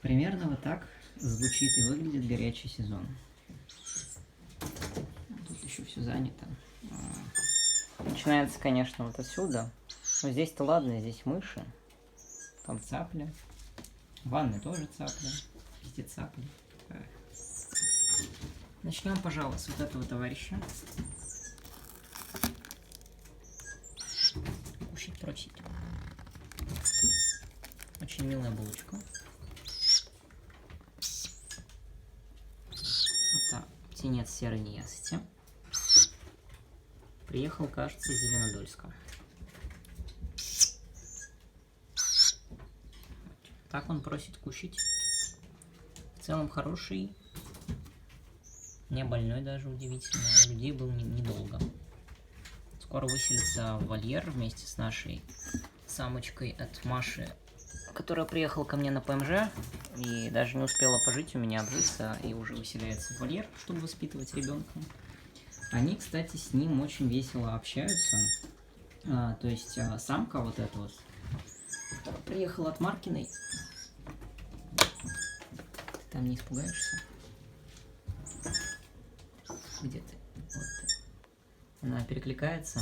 Примерно вот так звучит и выглядит горячий сезон. Тут еще все занято. Начинается, конечно, вот отсюда. Но здесь-то ладно, здесь мыши. Там цапля. В ванной тоже цапля. Везде цапли. Начнем, пожалуй, с вот этого товарища. Кушать просить. Очень милая булочка. Это птенец серой неясыти. Приехал, кажется, из Зеленодольска. Так он просит кушать. В целом хороший. Не больной даже, удивительно. У людей был недолго. Скоро выселится в вольер вместе с нашей самочкой от Маши, которая приехала ко мне на ПМЖ и даже не успела пожить у меня, обжиться, и уже выселяется в вольер, чтобы воспитывать ребенка. Они, кстати, с ним очень весело общаются. То есть самка вот эта вот, которая приехала от Маркиной. Ты там не испугаешься? Где ты? Вот ты. Она перекликается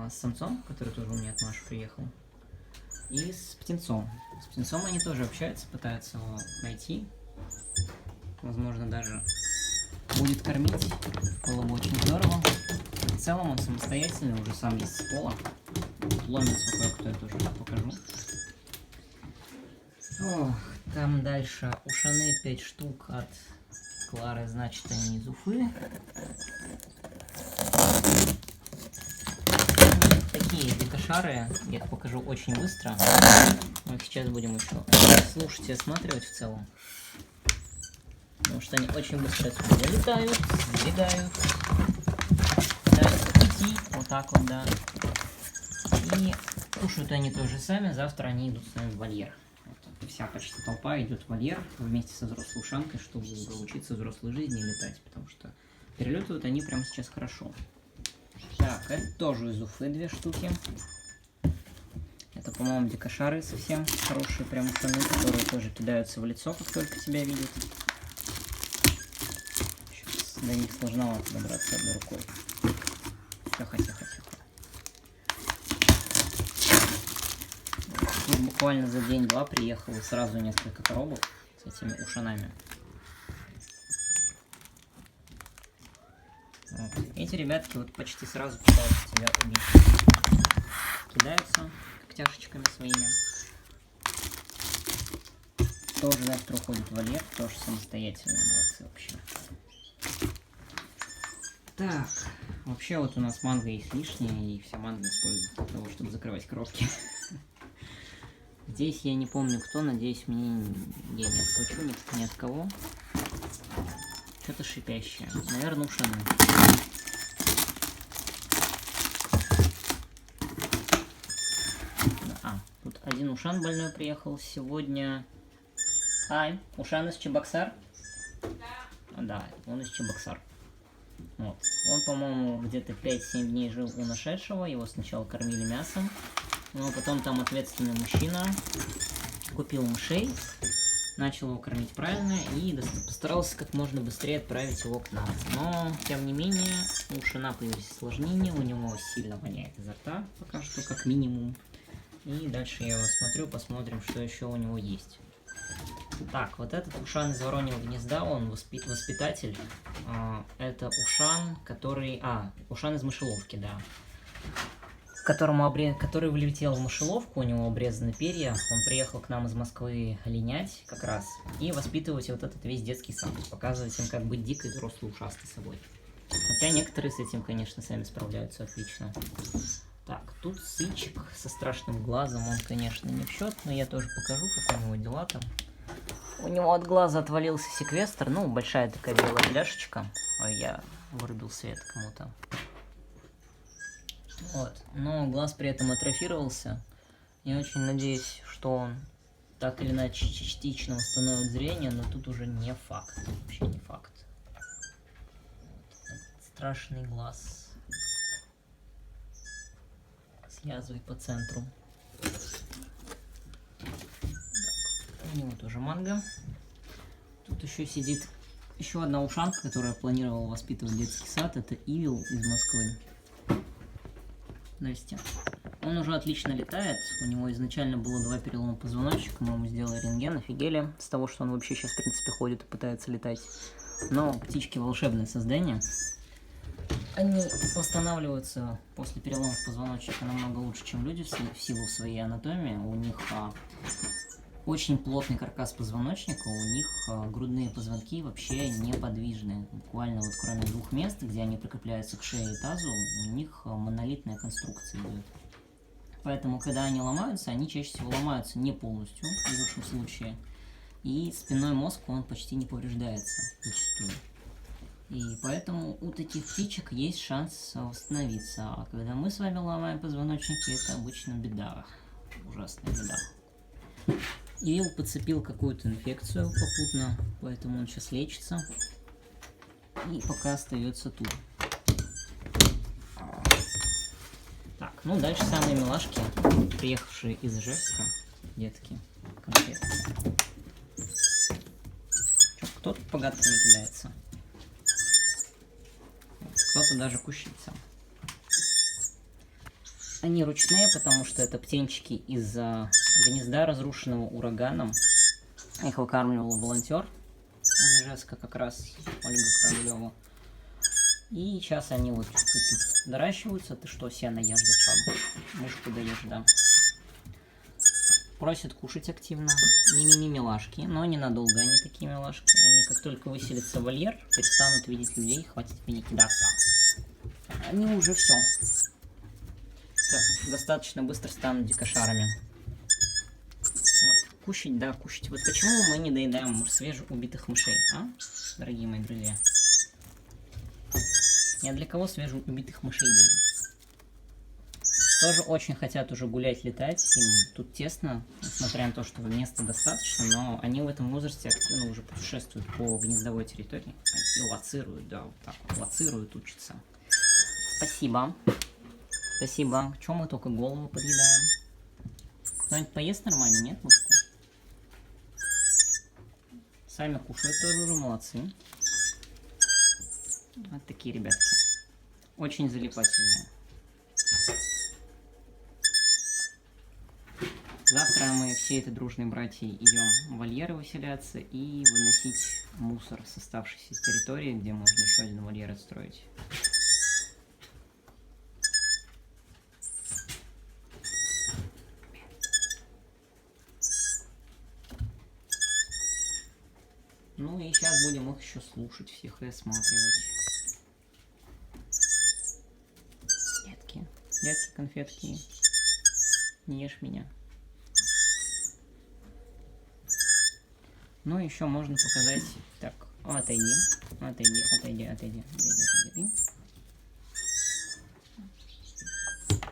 с самцом, который тоже у меня от Маши приехал, и с птенцом. С птенцом они тоже общаются, пытаются его найти. Возможно, даже будет кормить. Было бы очень здорово. В целом он самостоятельный, уже сам есть с пола. Ломится кое-кто, я тоже покажу. Ох, там дальше ушаны 5 штук от Клары, значит, они из Уфы. Такие дикошары, я их покажу очень быстро. Мы их сейчас будем еще слушать и осматривать в целом. Потому что они очень быстро отсюда залетают, сбегают, пытаются идти, вот так вот, да. И кушают они тоже сами, завтра они идут с нами в вольер. Вот, вся почти толпа идет в вольер вместе со взрослой ушанкой, чтобы учиться взрослой жизни и летать, потому что перелетывают они прямо сейчас хорошо. Так, это тоже из Уфы 2 штуки. Это, по-моему, дикошары совсем хорошие, прям ушаны, которые тоже кидаются в лицо, как только тебя видят. Сейчас до них сложновато добраться одной рукой. Тихо, тихо, тихо. Тут буквально за день-два приехало сразу несколько коробок с этими ушанами. Вот. Эти ребятки вот почти сразу пытаются тебя убить. Кидаются когтяшечками своими. Тоже завтра уходит в вольер, тоже самостоятельные, молодцы вообще. Так, вообще вот у нас манго есть лишняя, и вся манго используется для того, чтобы закрывать коробки. Здесь я не помню кто, надеюсь, мне я не отхвачу ни от кого. Что-то шипящее. Наверное, ушаны. Тут один ушан больной приехал сегодня. Ай, ушан из Чебоксар? Да. Да, он из Чебоксар. Вот. Он, по-моему, где-то 5-7 дней жил у нашедшего. Его сначала кормили мясом. Но потом там ответственный мужчина купил мышей, начал его кормить правильно и постарался как можно быстрее отправить его к нам. Но, тем не менее, у ушана появились осложнения, у него сильно воняет изо рта, пока что, как минимум. И дальше я его смотрю, посмотрим, что еще у него есть. Так, вот этот ушан из Вороньего гнезда, он воспитатель. Это ушан, который... ушан из мышеловки, да. Который влетел в мышеловку, у него обрезаны перья. Он приехал к нам из Москвы линять как раз. И воспитывать вот этот весь детский сад. Показывать им, как быть дикой взрослой ушастой собой. Хотя некоторые с этим, конечно, сами справляются отлично. Так, тут сычек со страшным глазом. Он, конечно, не в счет, но я тоже покажу, как у него дела там. У него от глаза отвалился секвестр. Ну, большая такая белая бляшечка. Ой, я вырубил свет кому-то. Вот. Но глаз при этом атрофировался. Я очень надеюсь, что он так или иначе частично восстановит зрение, но тут уже не факт. Вообще не факт. Страшный глаз. С язвой по центру. Так. У него тоже манго. Тут еще сидит еще одна ушанка, которая планировала воспитывать детский сад. Это Ивил из Москвы. Здрасте. Он уже отлично летает. У него изначально было 2 перелома позвоночника. Мы ему сделали рентген, офигели с того, что он вообще сейчас, в принципе, ходит и пытается летать. Но птички волшебное создание. Они восстанавливаются после переломов позвоночника намного лучше, чем люди, в силу своей анатомии. У них очень плотный каркас позвоночника, у них грудные позвонки вообще неподвижные. Буквально вот кроме 2 мест, где они прикрепляются к шее и тазу, у них монолитная конструкция идет. Поэтому, когда они ломаются, они чаще всего ломаются не полностью, в лучшем случае. И спинной мозг, он почти не повреждается зачастую. И поэтому у таких птичек есть шанс восстановиться. А когда мы с вами ломаем позвоночники, это обычно беда. Ужасная беда. Ивил подцепил какую-то инфекцию попутно, поэтому он сейчас лечится. И пока остается тут. Так, ну дальше самые милашки, приехавшие из Ижевска, детки, конфетки. Кто-то по гадкам не кидается. Кто-то даже кущится. Они ручные, потому что это птенчики из гнезда, разрушенного ураганом. Их выкармливал волонтер из Ижевска, как раз Ольга Кораблева. И сейчас они вот чуть-чуть доращиваются. Ты что, сено ешь, зачем? Мышку даешь, да. Просят кушать активно. Мимими милашки, но ненадолго они такие милашки. Они как только выселятся в вольер, перестанут видеть людей, хватит в меня кидаться. Они уже все. Достаточно быстро станут дикошарами. Вот. Кушать, да, кушать. Вот почему мы не доедаем свежеубитых мышей, а, дорогие мои друзья? Я для кого свежеубитых мышей даю? Тоже очень хотят уже гулять, летать. Им тут тесно, несмотря на то, что места достаточно, но они в этом возрасте активно уже путешествуют по гнездовой территории. И лоцируют, да, вот так вот, лоцируют, учатся. Спасибо. Спасибо. Чем мы только голову подъедаем? Кто-нибудь поест нормально, нет, мышку? Сами кушают тоже уже, молодцы. Вот такие ребятки. Очень залипательные. Завтра мы все это дружные братья идем в вольеры выселяться и выносить мусор с оставшейся с территории, где можно еще один вольер отстроить. Ну и сейчас будем их еще слушать, всех и осматривать. Детки, конфетки, не ешь меня. Ну еще можно показать, так, отойди.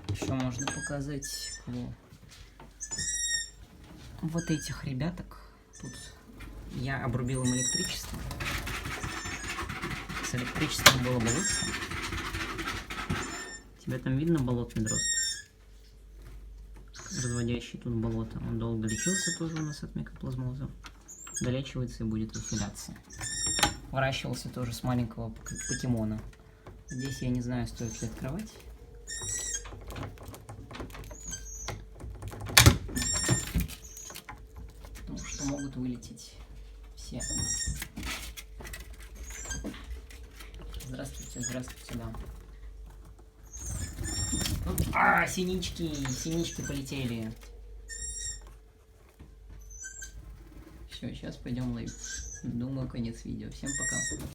Еще можно показать вот этих ребяток. Тут я обрубил им электричество. С электричеством было бы лучше. Тебя там видно, болотный дрозд? Разводящий тут болото. Он долго лечился тоже у нас от микоплазмоза. Долечивается и будет выселяться. Выращивался тоже с маленького покемона. Здесь я не знаю, стоит ли открывать. Потому что могут вылететь все. Здравствуйте, здравствуйте, да. Синички полетели. Все, сейчас пойдем лайв. Думаю, конец видео. Всем пока.